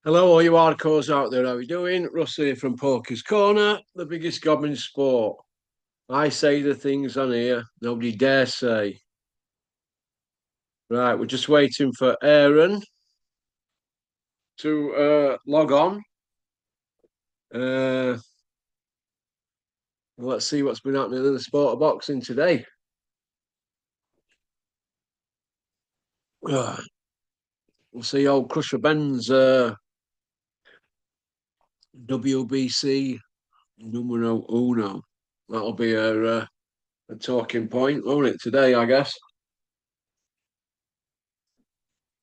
Hello, all you hardcores out there. How are you doing? Russ here from Poker's Corner, the biggest gob in sport. I say the things on here nobody dare say. Right, we're just waiting for Aaron to log on. Uh, let's see what's been happening in the sport of boxing today. We'll see old Krusher Benn's WBC numero uno. That'll be a talking point, won't it, today, I guess?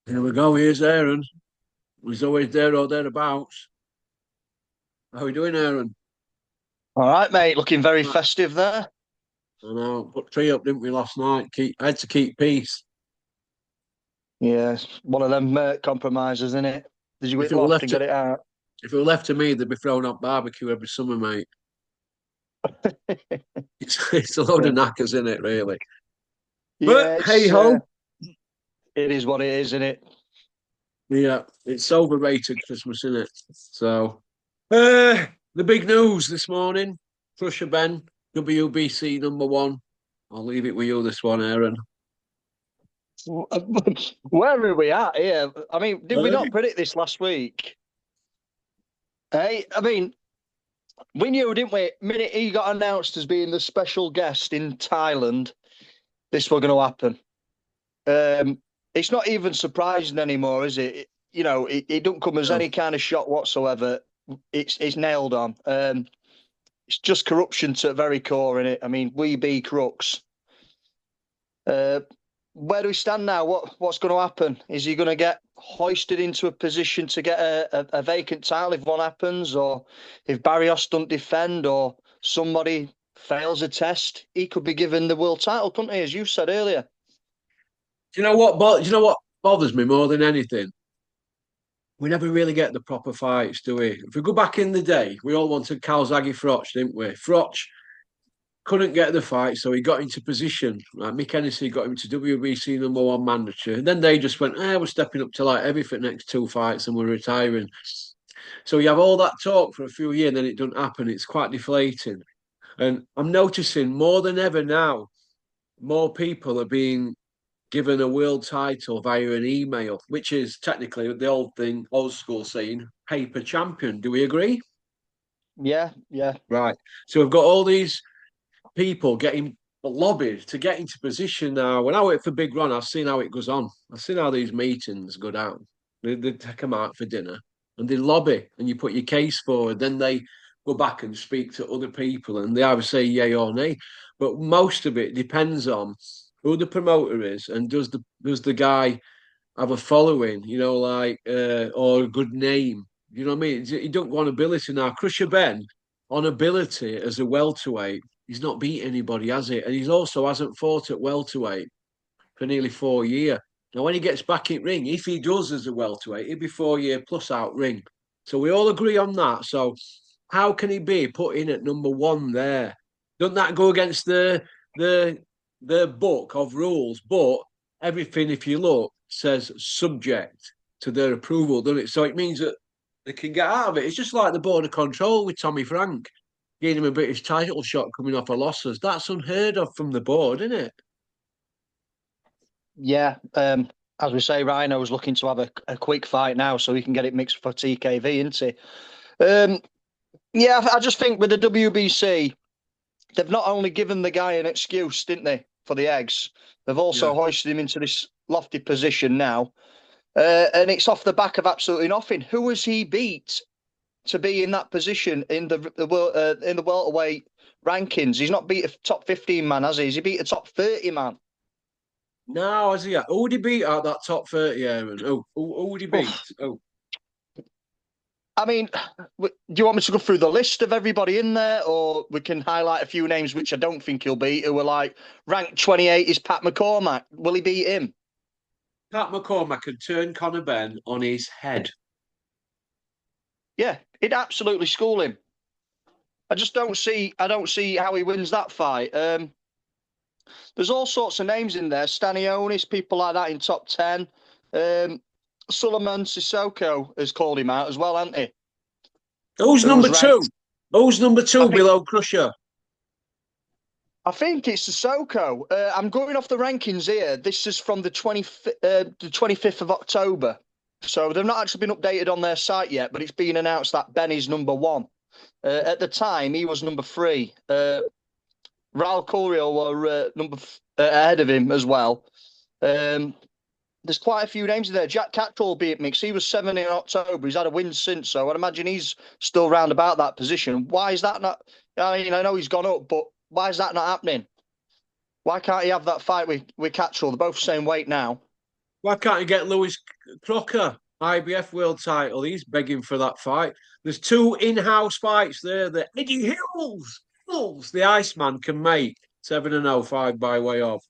Here we go. Here's Aaron. He's always there or thereabouts. How are we doing, Aaron? All right, mate. Looking very festive there. I know. Put three up, didn't we, last night? I had to keep peace. Yeah, it's one of them compromises, isn't it? Did you If get it were loft left and to get it out? if it were left to me, they'd be throwing up barbecue every summer, mate. It's a load Yeah, of knackers in it, really. But yeah. hey It's ho, it is what it is, isn't it? yeah, it's overrated Christmas, isn't it? So, uh, the big news this morning: Krusher Benn, WBC number one. I'll leave it with you this one, Aaron. Where are we at here? I mean, did we not Hey. predict this last week? Hey, I mean, we knew, didn't we? Minute he got announced as being the special guest in Thailand, this was going to happen. It's not even surprising anymore, is it? It don't come as No. any kind of shock whatsoever. It's nailed on. It's just corruption to the very core in it. I mean, we be crooks. Uh, where do we stand now? What's going to happen? Is he going to get hoisted into a position to get a vacant title if one happens, or if Barrios don't defend, or somebody fails a test, he could be given the world title, couldn't he? As you said earlier. Do you know what bothers me more than anything? We never really get the proper fights, do we? If we go back in the day, we all wanted Calzaghe Froch, didn't we? Froch couldn't get the fight, so he got into position. Like Mick Hennessy got him to WBC number one mandatory. And then they just went, we're stepping up to like everything next two fights and we're retiring. So you have all that talk for a few years and then it doesn't happen. It's quite deflating. And I'm noticing more than ever now, more people are being given a world title via an email, which is technically the old thing, old school saying, paper champion. Do we agree? Yeah, yeah. Right. So we've got all these people getting lobbied to get into position now. When I wait for Big Ron, I've seen how it goes on. I've seen how these meetings go down. They take them out for dinner and they lobby and you put your case forward. Then they go back and speak to other people and they either say yay or nay. But most of it depends on who the promoter is and does the guy have a following, or a good name. You know what I mean? He don't go on ability now. Krusher Ben on ability as a welterweight, he's not beat anybody, has he? And he's also hasn't fought at welterweight for nearly 4 years. Now, when he gets back in ring, if he does as a welterweight, he'll be 4 year plus out ring. So we all agree on that. So how can he be put in at number one there? Doesn't that go against the the book of rules? But everything, if you look, says subject to their approval, doesn't it? So it means that they can get out of it. It's just like the border control with Tommy Frank, giving him a British title shot coming off of losses. That's unheard of from the board, isn't it? Yeah, as we say, Rhino's looking to have a quick fight now so he can get it mixed for TKV, isn't he? Yeah, I just think with the WBC, they've not only given the guy an excuse, didn't they, for the eggs, they've Yeah. also hoisted him into this lofty position now. And it's off the back of absolutely nothing. Who has he beat to be in that position in the welterweight rankings? He's not beat a top 15 man, has he? Has he beat a top 30 man? No, has he? Who would he beat out that top 30, Aaron? Who would he beat? Oof. Oh, I mean, do you want me to go through the list of everybody in there, or we can highlight a few names which I don't think he'll beat, who are like ranked 28 is Pat McCormack. Will he beat him? Pat McCormack could turn Conor Benn on his head. Yeah, he'd absolutely school him. I don't see how he wins that fight. There's all sorts of names in there, Stanionis, people like that in top 10. Um, Suleiman Sissoko has called him out as well, hasn't he? Who's Who number was two? ranked. Who's number I two think below Krusher? I think it's Sissoko. I'm going off the rankings here. This is from the 25th of October. So they've not actually been updated on their site yet, but it's been announced that Ben is number one. At the time, he was number three. Raul Couriel were ahead of him as well. There's quite a few names in there. Jack Catterall beat mix. He was 7 in October. He's had a win since, so I'd imagine he's still round about that position. Why is that not? I mean, I know he's gone up, but why is that not happening? Why can't he have that fight with Catterall? They're both same weight now. Why can't you get Lewis Crocker, IBF world title? He's begging for that fight. There's two in-house fights there that Eddie Hills, the Iceman, can make 7-0 5 by way of.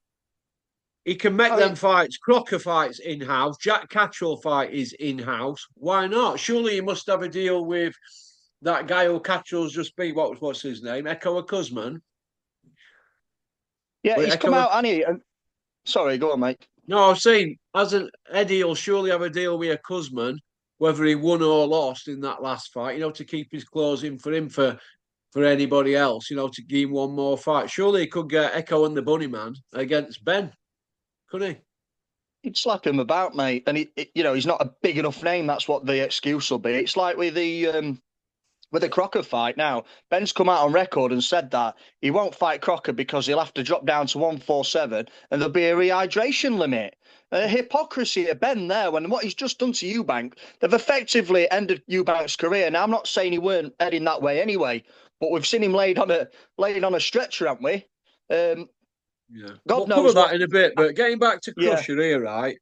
He can make them fights. Crocker fights in-house. Jack Catterall fight is in-house. Why not? Surely he must have a deal with that guy who Catterall's just beat. What's his name? Echo Kuzman. Yeah, he's come out, and he. Sorry, go on, mate. No, I was saying, Eddie will surely have a deal with a Kuzman, whether he won or lost in that last fight, to keep his claws in for him for anybody else, to give him one more fight. Surely he could get Echo and the Bunnyman against Ben, could he? He'd slap him about, mate. And he's not a big enough name. That's what the excuse will be. It's like with the Crocker fight now. Ben's come out on record and said that he won't fight Crocker because he'll have to drop down to 147 and there'll be a rehydration limit. Hypocrisy of Ben there, when what he's just done to Eubank, they've effectively ended Eubank's career. Now, I'm not saying he weren't heading that way anyway, but we've seen him laid on a stretcher, haven't we? Yeah. God we'll knows cover that in a bit, but getting back to Krusher here, right?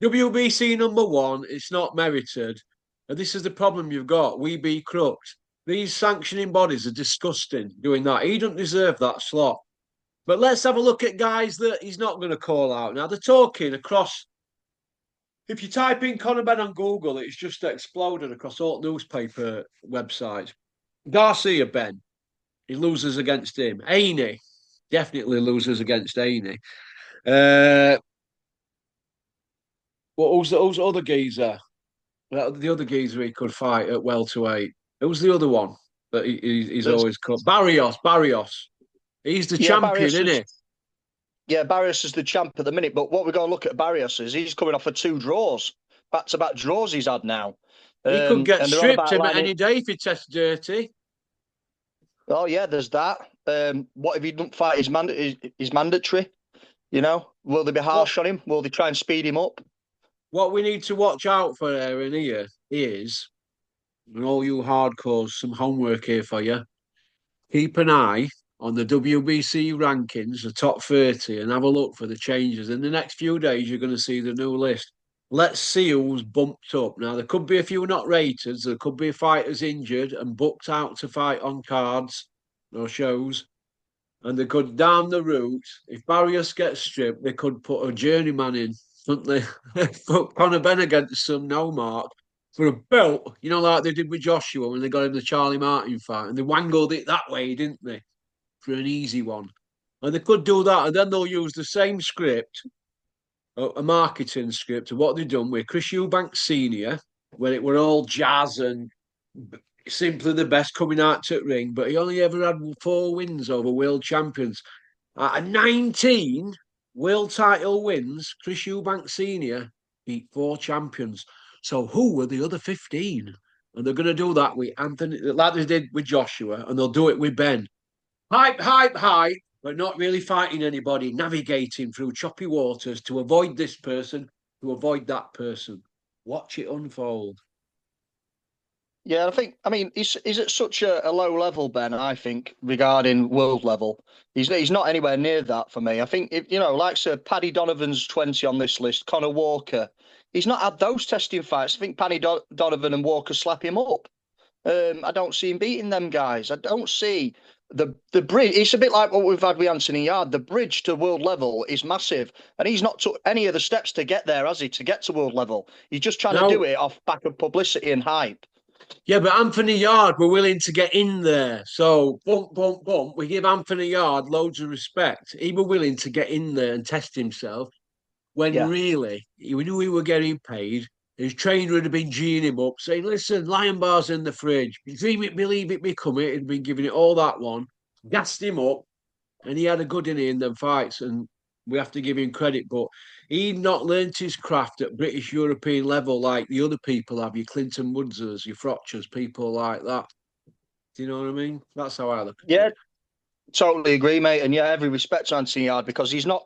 WBC number one, it's not merited. And this is the problem you've got. We be crooks. These sanctioning bodies are disgusting doing that. He doesn't deserve that slot. But let's have a look at guys that he's not going to call out. Now, they're talking across. If you type in Conor Benn on Google, it's just exploded across all newspaper websites. Garcia Ben, he loses against him. Haney, definitely loses against Haney. Who's the other geezer? The other geezer he could fight at welterweight. Who's the other one that he's always called? Barrios. He's the champion, isn't he? Yeah, Barrios is the champ at the minute. But what we're going to look at Barrios is he's coming off of 2 draws. Back-to-back draws he's had now. He could get stripped him at any day if he tests dirty. Oh, yeah, there's that. What if he don't fight his mandatory? Will they be harsh on him? Will they try and speed him up? What we need to watch out for in here is, and all you hardcores, some homework here for you. Keep an eye on the WBC rankings, the top 30, and have a look for the changes. In the next few days, you're going to see the new list. Let's see who's bumped up. Now, there could be a few not rated. There could be fighters injured and booked out to fight on cards or shows. And they could, down the route, if Barrios gets stripped, they could put a journeyman in, couldn't they? Put Conor Benn against some no mark for a belt, like they did with Joshua when they got him the Charlie Martin fight. And they wangled it that way, didn't they? For an easy one. And they could do that, and then they'll use the same script, a marketing script, of what they've done with Chris Eubank Sr., when it were all jazz and simply the best coming out to the ring, but he only ever had 4 wins over world champions. 19 world title wins, Chris Eubank Sr. beat 4 champions. So who were the other 15? And they're going to do that with Anthony, like they did with Joshua, and they'll do it with Ben. Hype, but not really fighting anybody, navigating through choppy waters to avoid this person, to avoid that person. Watch it unfold. Yeah, I mean, he's at such a low level, Ben, I think, regarding world level. He's not anywhere near that for me. I think, like Sir Paddy Donovan's 20 on this list, Conor Walker, he's not had those testing fights. I think Paddy Donovan and Walker slap him up. I don't see him beating them guys. I don't see the bridge. It's a bit like what we've had with Anthony Yard. The bridge to world level is massive, and he's not took any of the steps to get there, has he? To get to world level, he's just trying to do it off back of publicity and hype. Yeah, but Anthony Yard were willing to get in there. So, bump. We give Anthony Yard loads of respect. He were willing to get in there and test himself when really we knew he were getting paid. his trainer would have been geeing him up, saying, "Listen, Lion Bar's in the fridge. Dream it, believe it, become it." He'd been giving it all that one, gassed him up, and he had a good in them fights, and we have to give him credit. But he'd not learnt his craft at British European level like the other people have. Your Clinton Woodsers, your Frotchers, people like that. Do you know what I mean? That's how I look at Yeah, it. totally agree, mate. And yeah, every respect to Anthony Yard, because he's not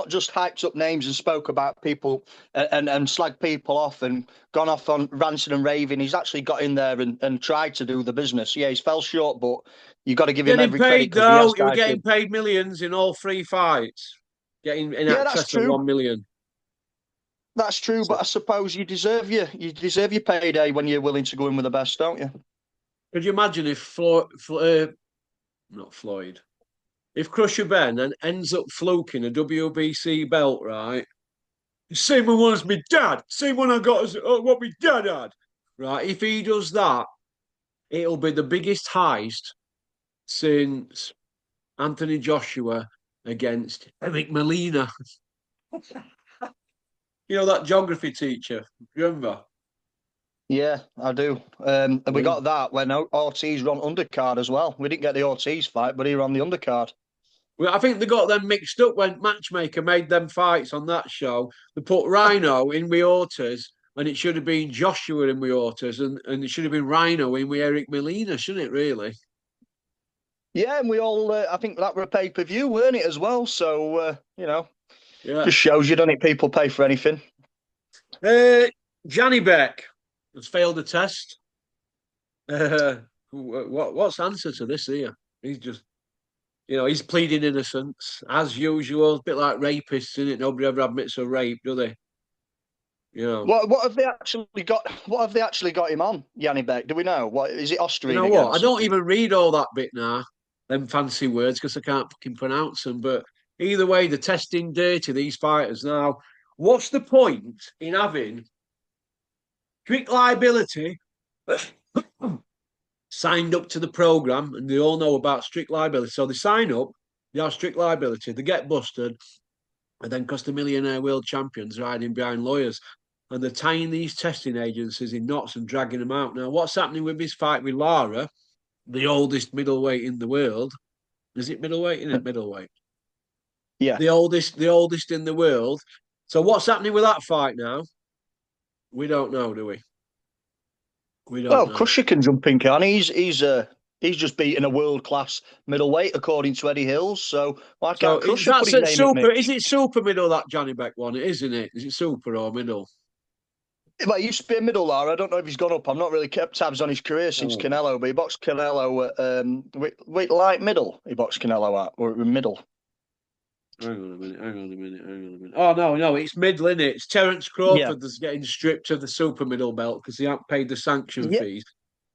just hyped up names and spoke about people and slagged people off and gone off on ranting and raving. He's actually got in there and tried to do the business. Yeah, he's fell short, but you got to give him Getting every credit paid because he has though, he was dived getting in. paid millions in all three fights, getting in Yeah, that's excess of true. 1 million. That's true, So, but I suppose you deserve your payday when you're willing to go in with the best, don't you? could you imagine if not Floyd, if Krusher Ben and ends up fluking a WBC belt, right? Same one as my dad, same one I got as what my dad had, right? If he does that, it'll be the biggest heist since Anthony Joshua against Eric Molina. You know that geography teacher, remember? Yeah, I do. And we got that when Ortiz ran undercard as well. We didn't get the Ortiz fight, but he ran the undercard. Well, I think they got them mixed up when Matchmaker made them fights on that show. They put Rhino in with Ortiz, and it should have been Joshua in with Ortiz, and it should have been Rhino in with Eric Molina, shouldn't it, really? Yeah, and we all, I think that were a pay-per-view, weren't it, as well? So, Yeah. just shows you, don't it? People pay for anything. Johnny Beck has failed the test. What's the answer to this here? He's just, he's pleading innocence as usual. A bit like rapists, isn't it? Nobody ever admits a rape, do they? What have they actually got? What have they actually got him on, Yanni Beck? Do we know? What is it? You Austrian know what? again? I don't Something? even read all that bit now, them fancy words, because I can't fucking pronounce them. But either way, they're testing dirty, these fighters. Now, what's the point in having strict liability signed up to the program? And they all know about strict liability. So they sign up, they have strict liability, they get busted, and then cost a millionaire world champions hiding behind lawyers. And they're tying these testing agencies in knots and dragging them out. Now, what's happening with this fight with Lara, the oldest middleweight in the world? Is it middleweight? Isn't it middleweight? Yeah. The oldest in the world. So what's happening with that fight now? We don't know, do we? We don't Well, know. Krusher can jump in, can he? He's just beaten a world class middleweight according to Eddie Hills. So why So can't Krusher put that's his it. name in the Super. mix? Is it super middle that Johnny Beck one? It is, isn't it? Is it super or middle? Well, he used to be a middle lar. I don't know if he's gone up. I've not really kept tabs on his career since Oh. Canelo, but he boxed Canelo at light middle. He boxed Canelo at or middle. Hang on a minute. Oh, no, it's middle, isn't it? It's Terence Yeah, Crawford that's getting stripped of the super middle belt because he haven't paid the sanction yeah. fees.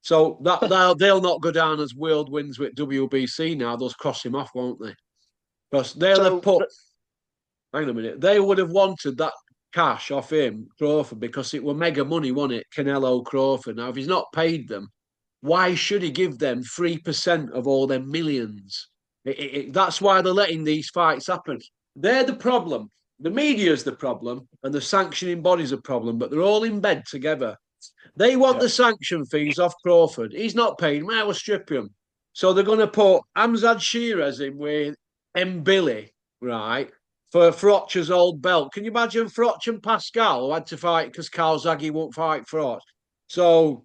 So they'll not go down as world wins with WBC now. They'll cross him off, won't they? Because they'll have So put. Hang on a minute. They would have wanted that cash off him, Crawford, because it were mega money, wasn't it? Canelo Crawford. Now, if he's not paid them, why should he give them 3% of all their millions? That's why they're letting these fights happen. They're the problem. The media's the problem, and the sanctioning body's a problem, but they're all in bed together. They want yeah. the sanction fees off Crawford. He's not paid. Might well strip him. So they're going to put Amzad Shiraz in with Billy, right, for Frotch's old belt. Can you imagine Frotch and Pascal who had to fight because Calzaghe won't fight Frotch? So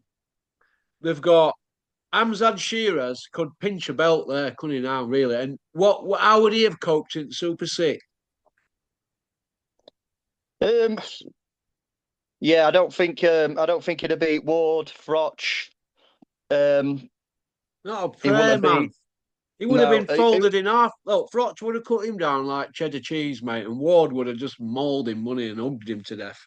they've got Amzad Shiraz could pinch a belt there, couldn't he now, really? And how would he have coped in Super 6? Um, yeah, I don't think it'd beat Ward, Frotch. Not a He wouldn't prayer, have man. beat. He would have No, been folded in half. Look, Frotch would have cut him down like cheddar cheese, mate, and Ward would have just mauled him, money, and hugged him to death.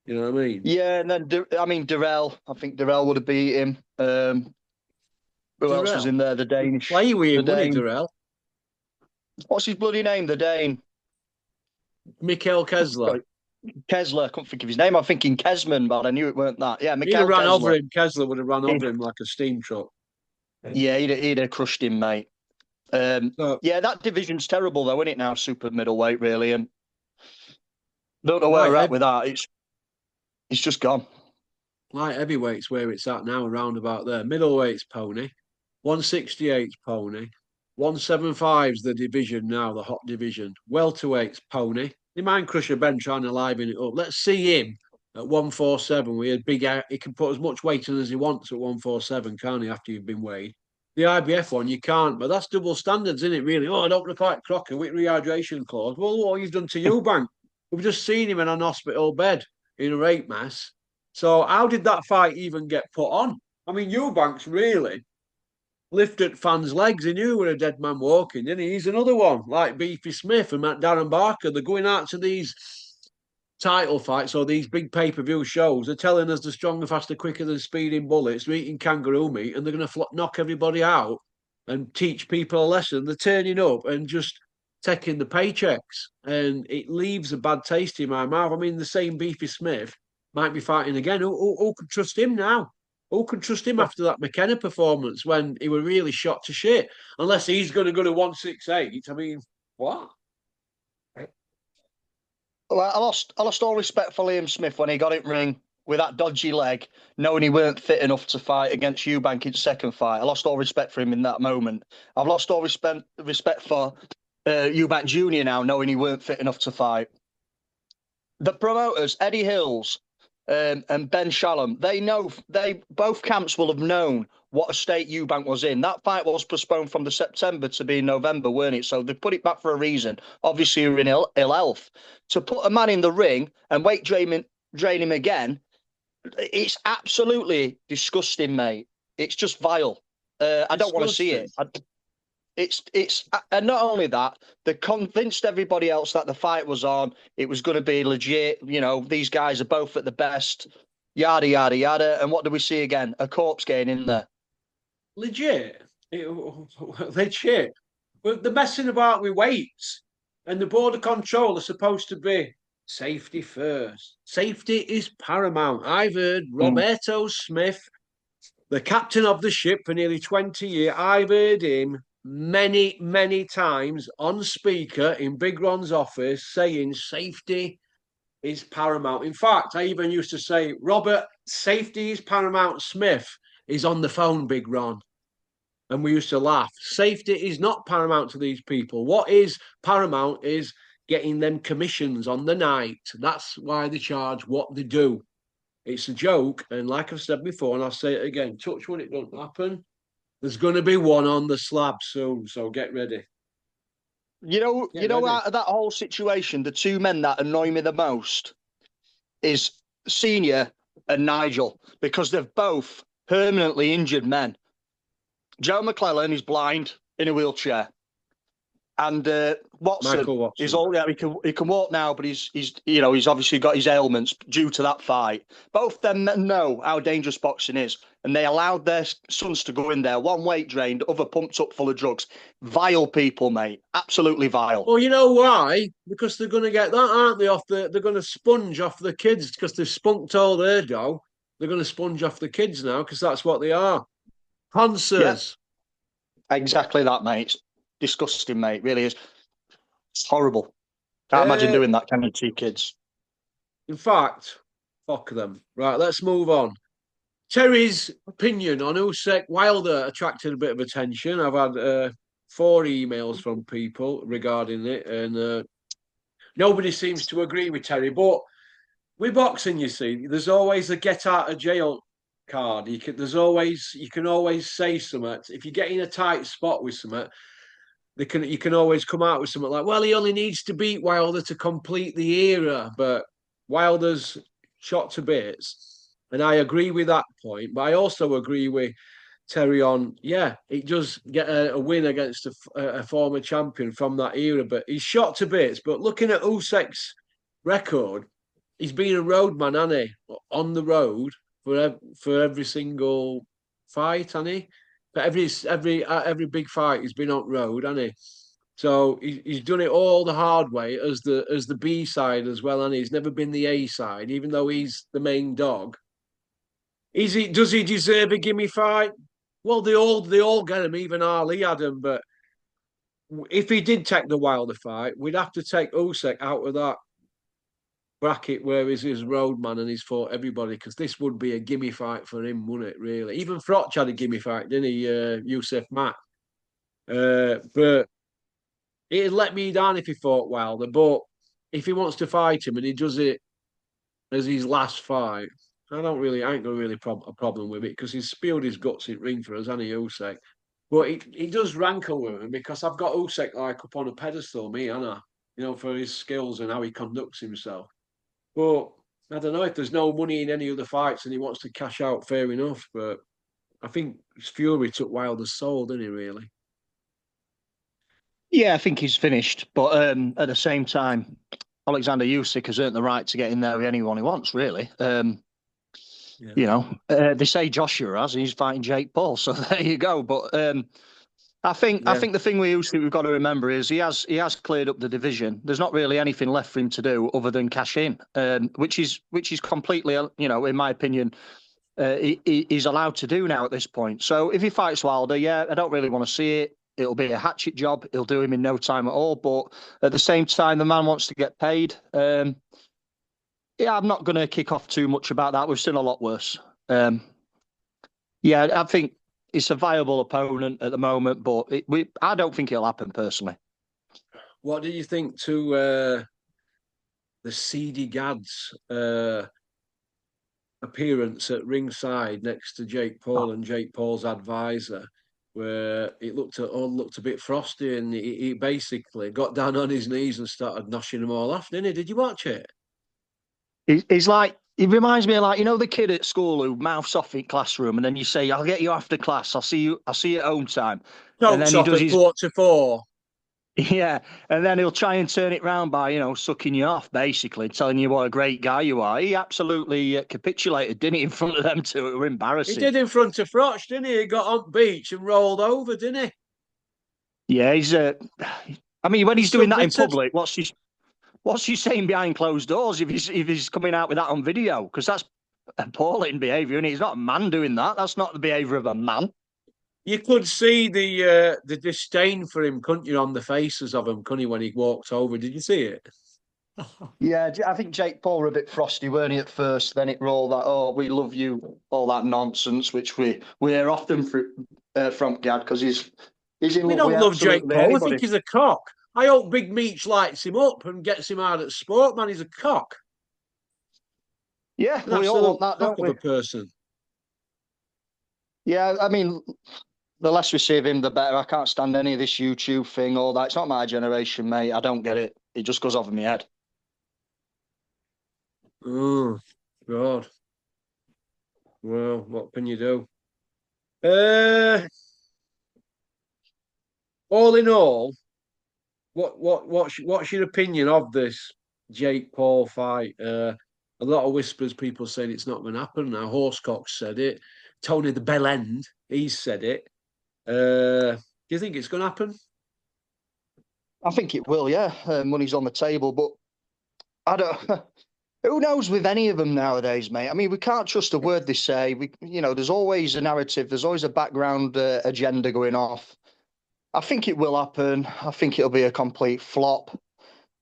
You know what I mean? yeah, and then Durrell. I think Durrell would have beat him. Who else was Durrell. in there? The Danish. Play with The him, wouldn't he, Dane. Durrell? What's his bloody name? The Dane. Mikhail Kesler. Sorry, Kessler. I couldn't think of his name. I'm thinking Kesman, but I knew it weren't that. Yeah, He'd have Mikhail ran over Kessler. him. Kesler would have run over him like a steam truck. Yeah, he'd have crushed him, mate. So, Yeah, that division's terrible, though, isn't it now? Super middleweight, really, and don't know where right, we're at with that. It's He's just gone. Light heavyweight's where it's at now, around about there. Middleweight's pony, 168's pony, 175's the division now, the hot division. Welterweight's pony. You mind Krusher Benn trying to liven it up? Let's see him at 147. We had big. He can put as much weight in as he wants at 147, can't he? After you've been weighed. The IBF one, you can't, but that's double standards, isn't it? Really? Oh, I don't want to fight Crocker with rehydration clause. Well, what you've done to Eubank? We've just seen him in an hospital bed in a rape mess. So how did that fight even get put on? I mean, Eubanks really lifted fans' legs. He knew we were a dead man walking, didn't he? He's another one, like Beefy Smith and Darren Barker. They're going out to these title fights or these big pay-per-view shows. They're telling us they're stronger, faster, quicker than speeding bullets. They're eating kangaroo meat and they're going to knock everybody out and teach people a lesson. They're turning up and just taking the paychecks. And it leaves a bad taste in my mouth. I mean, the same Beefy Smith might be fighting again. Who could trust him now? Who could trust him after that McKenna performance when he were really shot to shit? Unless he's going to go to 168. I mean, what? Well, I lost all respect for Liam Smith when he got in ring with that dodgy leg, knowing he weren't fit enough to fight against Eubank in second fight. I lost all respect for him in that moment. I've lost all respect for Eubank Jr. now, knowing he weren't fit enough to fight. The promoters, Eddie Hills and Ben Shalom, both camps will have known what a state Eubank was in. That fight was postponed from the September to be in November, weren't it? So they put it back for a reason. Obviously, you're in ill health. To put a man in the ring and weight drain him again, it's absolutely disgusting, mate. It's just vile. I don't want to see it. And not only that, they convinced everybody else that the fight was on. It was going to be legit. You know, these guys are both at the best. Yada yada yada. And what do we see again? A corpse getting in there. Legit. Legit. But they're messing about with weights. And the border control are supposed to be safety first. Safety is paramount. I've heard Roberto Smith, the captain of the ship for nearly 20 years, I've heard him many, many times on speaker in Big Ron's office saying safety is paramount. In fact, I even used to say, Robert, safety is paramount. Smith is on the phone, Big Ron. And we used to laugh. Safety is not paramount to these people. What is paramount is getting them commissions on the night. That's why they charge what they do. It's a joke. And like I've said before, and I'll say it again, touch wood, it don't happen. There's going to be one on the slab soon, so get ready. Out of that whole situation, the two men that annoy me the most is Senior and Nigel, because they're both permanently injured men. Joe McClellan is blind in a wheelchair, and Watson is all he can walk now, but he's obviously got his ailments due to that fight. Both them know how dangerous boxing is, and they allowed their sons to go in there, one weight drained, other pumped up full of drugs. Vile people, mate, absolutely vile. Well, you know why? Because they're going to get that, aren't they? They're going to sponge off the kids because they've spunked all their dough. They're going to sponge off the kids now because that's what they are. Sponsors. Yeah. Exactly that, mate. It's disgusting, mate. It really is. It's horrible. Can't imagine doing that, can you, to kids? In fact, fuck them. Right, let's move on. Terry's opinion on Usyk Wilder attracted a bit of attention. I've had 4 emails from people regarding it, and nobody seems to agree with Terry. But with boxing, you see, there's always a get out of jail card. You can always say something. If you get in a tight spot with something, you can always come out with something like, well, he only needs to beat Wilder to complete the era. But Wilder's shot to bits. And I agree with that point. But I also agree with Terry on, it does get a win against a former champion from that era. But he's shot to bits. But looking at Usyk's record, he's been a roadman, hasn't he? On the road for every single fight, hasn't he? For every big fight, he's been on road, hasn't he? So he's done it all the hard way as the B side as well, and he's never been the A side, even though he's the main dog. Does he deserve a gimme fight? Well, they all get him. Even Ali had him, but if he did take the Wilder fight, we'd have to take Usyk out of that bracket where he's his roadman and he's fought everybody, because this would be a gimme fight for him, wouldn't it? Really, even Froch had a gimme fight, didn't he? Yusuf Mack, but it'd let me down if he fought Wilder. But if he wants to fight him and he does it as his last fight, I ain't got really a problem with it, because he's spilled his guts in ring for us, hasn't he, Usyk? But he does rankle with him, because I've got Usyk like up on a pedestal, me, Anna, for his skills and how he conducts himself. But I don't know, if there's no money in any other fights and he wants to cash out, fair enough. But I think Fury took Wilder's soul, didn't he, really? Yeah, I think he's finished. But at the same time, Alexander Usyk has earned the right to get in there with anyone he wants, really. Yeah. They say Joshua has, and he's fighting Jake Paul. So there you go. But I think Yeah. the thing with Usyk we've got to remember is he has cleared up the division. There's not really anything left for him to do other than cash in, which is completely, in my opinion, he's allowed to do now at this point. So if he fights Wilder, yeah, I don't really want to see it. It'll be a hatchet job. He'll do him in no time at all. But at the same time, the man wants to get paid. Yeah, I'm not going to kick off too much about that. We've seen a lot worse. Yeah, I think it's a viable opponent at the moment, but I don't think it'll happen personally. What do you think to the seedy Gads appearance at ringside next to Jake Paul and Jake Paul's advisor, where it looked a bit frosty, and he basically got down on his knees and started noshing them all off, didn't he? Did you watch it? He's like, he reminds me of, like, the kid at school who mouths off in classroom, and then you say, "I'll get you after class. I'll see you at home time." And Chokes then he off does at his 4-4. yeah, and then he'll try and turn it round by, sucking you off, basically, telling you what a great guy you are. He absolutely capitulated, didn't he, in front of them two? It were He embarrassing. did in front of Froch, didn't he? He got on beach and rolled over, didn't he? Yeah, he's. I mean, when He he's doing that in submitted. public, what's he saying behind closed doors if he's coming out with that on video? Because that's appalling behaviour, and he's not a man doing that. That's not the behaviour of a man. You could see the disdain for him, couldn't you, on the faces of him, couldn't you, when he walked over? Did you see it? Yeah, I think Jake Paul were a bit frosty, weren't he, at first? Then it rolled that, "Oh, we love you," all that nonsense, which we hear often from Gad, because he's in We love with don't love Jake absolutely Paul. I think anybody. he's a cock. I hope Big Meech lights him up and gets him out at sport, man. He's a cock. Yeah, An we all want absolute that, cock don't of we? a person. Yeah, I mean, the less we see of him, the better. I can't stand any of this YouTube thing, all that. It's not my generation, mate. I don't get it. It just goes over my head. Oh, God. Well, what can you do? Uh, all in all, what's your opinion of this Jake Paul fight? A lot of whispers, people saying it's not going to happen. Now Horsecock said it. Tony the Bell End, he's said it. Do you think it's going to happen? I think it will, yeah. Money's on the table, but I don't. Who knows with any of them nowadays, mate? I mean, we can't trust a word they say. There's always a narrative. There's always a background agenda going off. I think it will happen. I think it'll be a complete flop.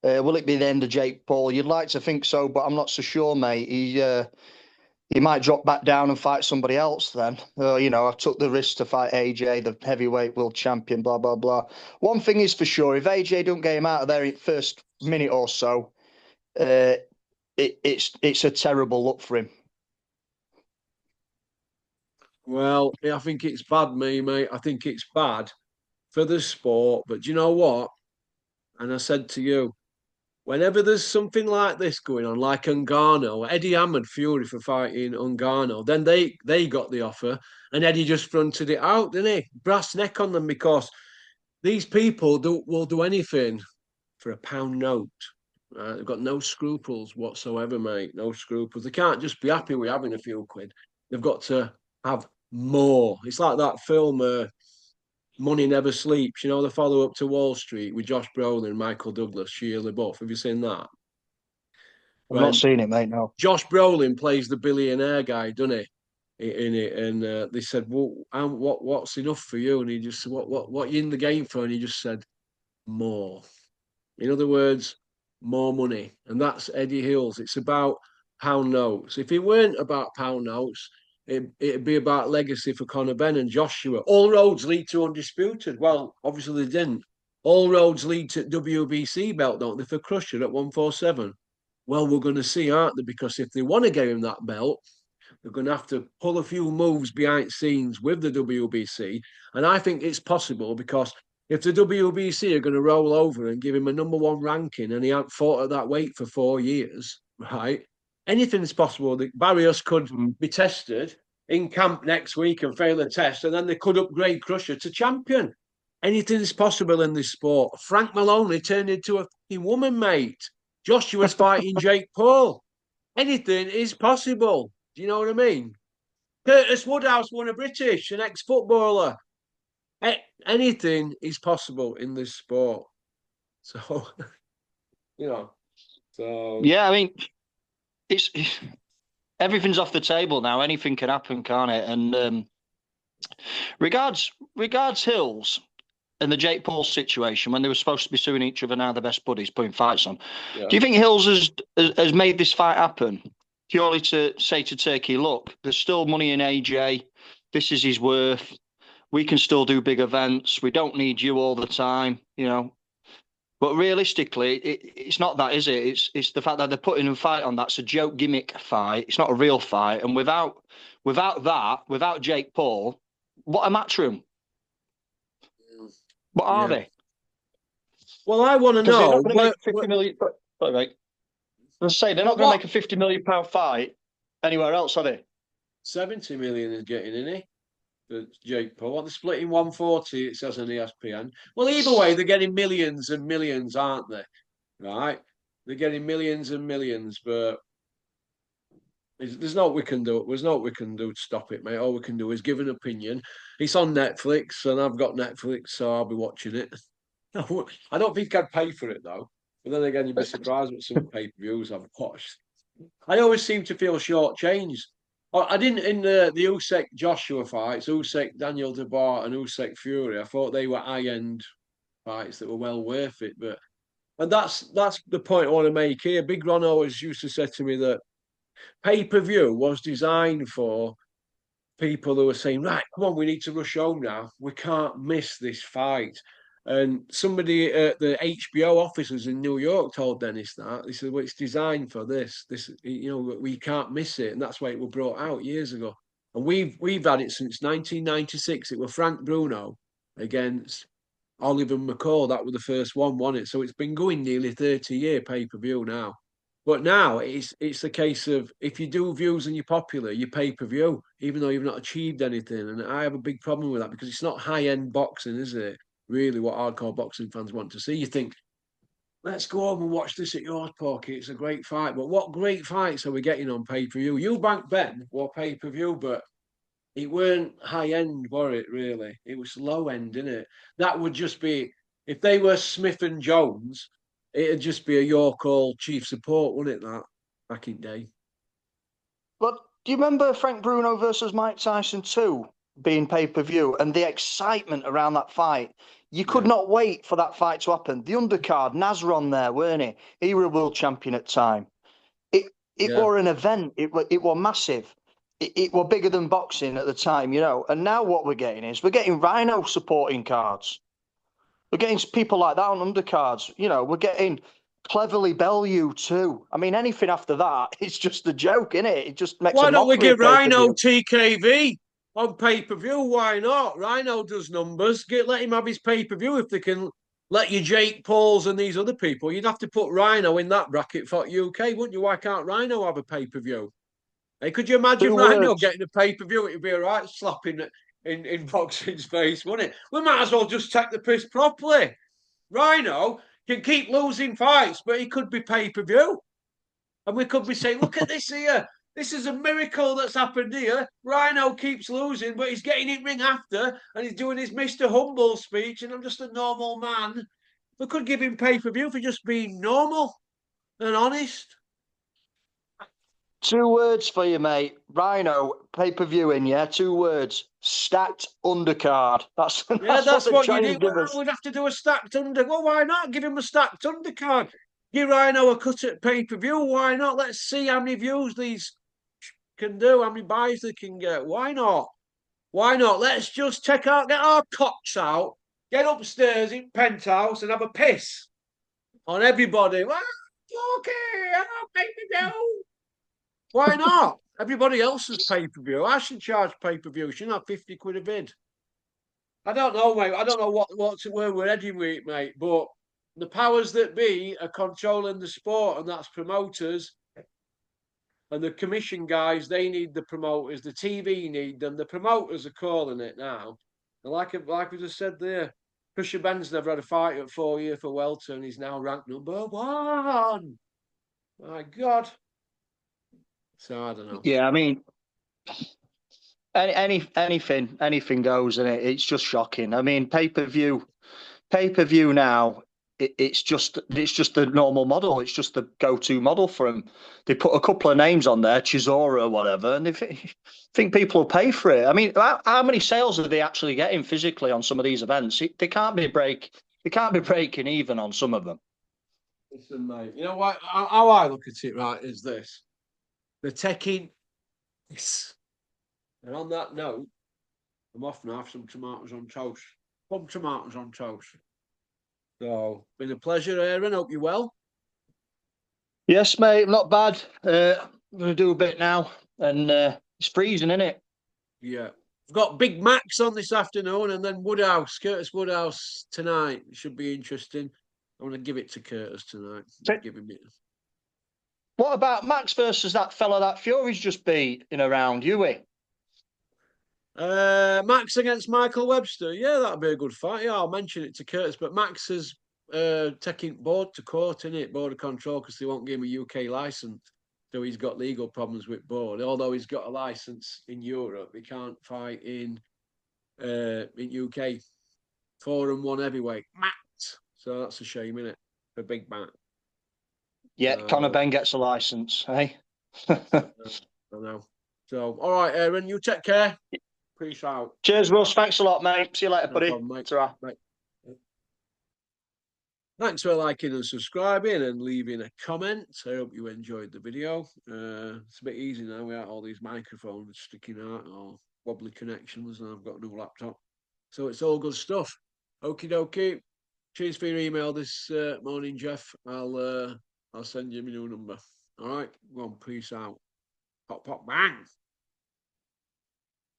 Will it be the end of Jake Paul? You'd like to think so, but I'm not so sure, mate. He might drop back down and fight somebody else then. I took the risk to fight AJ, the heavyweight world champion, blah, blah, blah. One thing is for sure, if AJ don't get him out of there in the first minute or so, it's a terrible look for him. Well, I think it's bad, mate. I think it's bad for the sport. But do you know what? And I said to you, whenever there's something like this going on, like Ngannou, Eddie hammered Fury for fighting Ngannou. Then they got the offer, and Eddie just fronted it out, didn't he? Brass neck on them, because these people will do anything for a pound note. They've got no scruples whatsoever, mate. No scruples. They can't just be happy with having a few quid. They've got to have more. It's like that film, Money Never Sleeps. The follow up to Wall Street with Josh Brolin, Michael Douglas, Shia LaBeouf. Have you seen that? I've not When seen it, mate, no. Josh Brolin plays the billionaire guy, doesn't he? In it, and they said, "Well, what's enough for you?" And he just, "What you in the game for?" And he just said, "More." In other words, more money, and that's Eddie Hills. It's about pound notes. If it weren't about pound notes, it'd be about legacy for Conor Benn and Joshua. All roads lead to undisputed. Well, obviously they didn't. All roads lead to WBC belt, don't they, for Krusher at 147? Well, we're going to see, aren't they? Because if they want to get him that belt, they're going to have to pull a few moves behind scenes with the WBC. And I think it's possible because if the WBC are going to roll over and give him a #1 ranking and he hasn't fought at that weight for 4 years, right? Anything's possible. The barriers could be tested in camp next week and fail a test, and then they could upgrade Krusher to champion. Anything's possible in this sport. Frank Maloney turned into a fucking woman, mate. Joshua's fighting Jake Paul. Anything is possible. Do you know what I mean? Curtis Woodhouse won a British, an ex-footballer. Anything is possible in this sport. So, you know. So yeah, I mean, it's everything's off the table now. Anything can happen, can't it? And regards Hills and the Jake Paul situation when they were supposed to be suing each other, now they're best buddies, putting fights on. yeah. Do you think Hills has made this fight happen purely to say to Turkey, look, there's still money in AJ. This is his worth. We can still do big events. We don't need you all the time, you know. But realistically, it's not that, is it? It's the fact that they're putting a fight on that's a joke gimmick fight. It's not a real fight. And without Jake Paul, what a matchroom. What are they? Well, I want to know. They're not going to make 50 million. Sorry, mate. Let's say they're not going to make a £50 million fight anywhere else, are they? 70 million is getting in it. Jake Paul. They're splitting 140, it says on ESPN. Well, either way, they're getting millions and millions, aren't they? Right? They're getting millions and millions, but there's not what we can do. There's not what we can do to stop it, mate. All we can do is give an opinion. It's on Netflix, and I've got Netflix, so I'll be watching it. I don't think I'd pay for it, though. But then again, you'd be surprised with some pay-per-views I've watched. I always seem to feel shortchanged. I didn't in the Usyk Joshua fights, Usyk Daniel Dubois and Usyk Fury. I thought they were high-end fights that were well worth it. And that's the point I want to make here. Big Ron always used to say to me that pay-per-view was designed for people who were saying, right, come on, we need to rush home now. We can't miss this fight. And somebody at the HBO offices in New York told Dennis that. He said, well, it's designed for this. You know, we can't miss it. And that's why it was brought out years ago. And we've had it since 1996. It was Frank Bruno against Oliver McCall. That was the first one, wasn't it? So it's been going nearly 30-year pay-per-view now. But now it's a case of if you do views and you're popular, you pay-per-view, even though you've not achieved anything. And I have a big problem with that because it's not high-end boxing, is it? Really what hardcore boxing fans want to see. You think, let's go home and watch this at yours, Porky. It's a great fight. But what great fights are we getting on pay-per-view? Eubank Ben were pay-per-view, but it weren't high-end, were it, really? It was low-end, didn't it? That would just be, if they were Smith and Jones, it'd just be a York Hall chief support, wouldn't it, that, back in day? But do you remember Frank Bruno versus Mike Tyson 2 being pay-per-view and the excitement around that fight? You could not wait for that fight to happen. The undercard, Nasron there, weren't he? He was a world champion at the time. It were an event. It were massive. It were bigger than boxing at the time, you know. And now what we're getting is we're getting Rhino supporting cards. We're getting people like that on undercards. You know, we're getting Cleverly Bellew too. I mean, anything after that, it's just a joke, isn't it? It just makes. Why don't we get Rhino TKV on pay-per-view? Why not? Rhino does numbers. Let him have his pay-per-view if they can let you Jake Pauls and these other people. You'd have to put Rhino in that bracket for UK, wouldn't you? Why can't Rhino have a pay-per-view? Hey, could you imagine Rhino getting a pay-per-view? It'd be a right slapping in boxing's face, wouldn't it? We might as well just take the piss properly. Rhino can keep losing fights, but he could be pay-per-view. And we could be saying, look at this here. This is a miracle that's happened here. Rhino keeps losing, but he's getting in ring after, and he's doing his Mr. Humble speech, and I'm just a normal man. We could give him pay-per-view for just being normal and honest. 2 words for you, mate. Rhino, pay-per-viewing, yeah? 2 words. Stacked undercard. That's what you do. We'd have to do a stacked undercard. Well, why not give him a stacked undercard? Give Rhino a cut at pay-per-view. Why not? Let's see how many views these can do, how many buys they can get. Why not? Why not? Let's just get our cocks out, get upstairs in penthouse and have a piss on everybody. Well, okay, I'll pay-per-view. Why not? Everybody else's pay-per-view. I should charge pay-per-view. Shouldn't have 50 quid a bid. I don't know, mate. I don't know where we're heading with, mate. But the powers that be are controlling the sport, and that's promoters and the commission guys. They need the promoters. The TV need them. The promoters are calling it now. And like we just said there, Krusher Benn's never had a fight at 4 years for welter, and he's now ranked #1. My God. So I don't know. Yeah, I mean, anything goes, and it's just shocking. I mean, pay-per-view now. It's just the normal model. It's just the go-to model for them. They put a couple of names on there, Chisora or whatever, and they think people will pay for it. I mean, how many sales are they actually getting physically on some of these events? They can't be breaking even on some of them. Listen, mate. You know what? How I look at it, right, is this: they're taking this. And on that note, I'm off now. Have some tomatoes on toast. Some tomatoes on toast. So, been a pleasure, Aaron. Hope you're well. Yes, mate, not bad. I'm going to do a bit now, and it's freezing, isn't it? Yeah. We've got Big Max on this afternoon and then Curtis Woodhouse tonight. It should be interesting. I want to give it to Curtis tonight. Give him it. What about Max versus that fella that Fury's just beat in a round, Huey? Max against Michael Webster. Yeah, that'd be a good fight. Yeah, I'll mention it to Curtis. But Max is taking board to court, in it, Board of Control, because they won't give him a UK license. So he's got legal problems with board. Although he's got a license in Europe, he can't fight in UK. 4-1 heavyweight. Max. So that's a shame, isn't it? For Big Mac. Yeah, Conor Benn gets a license, eh? I know. So, all right, Aaron, you take care. Peace out. Cheers, Russ. Thanks a lot, mate. See you later, No buddy. problem, mate. Ta-ra. Right. Thanks for liking and subscribing and leaving a comment. I hope you enjoyed the video. It's a bit easy now without all these microphones sticking out or wobbly connections, and I've got a new laptop. So it's all good stuff. Okie dokie. Cheers for your email this morning, Jeff. I'll send you my new number. All right. Go on. Peace out. Pop, pop, bang.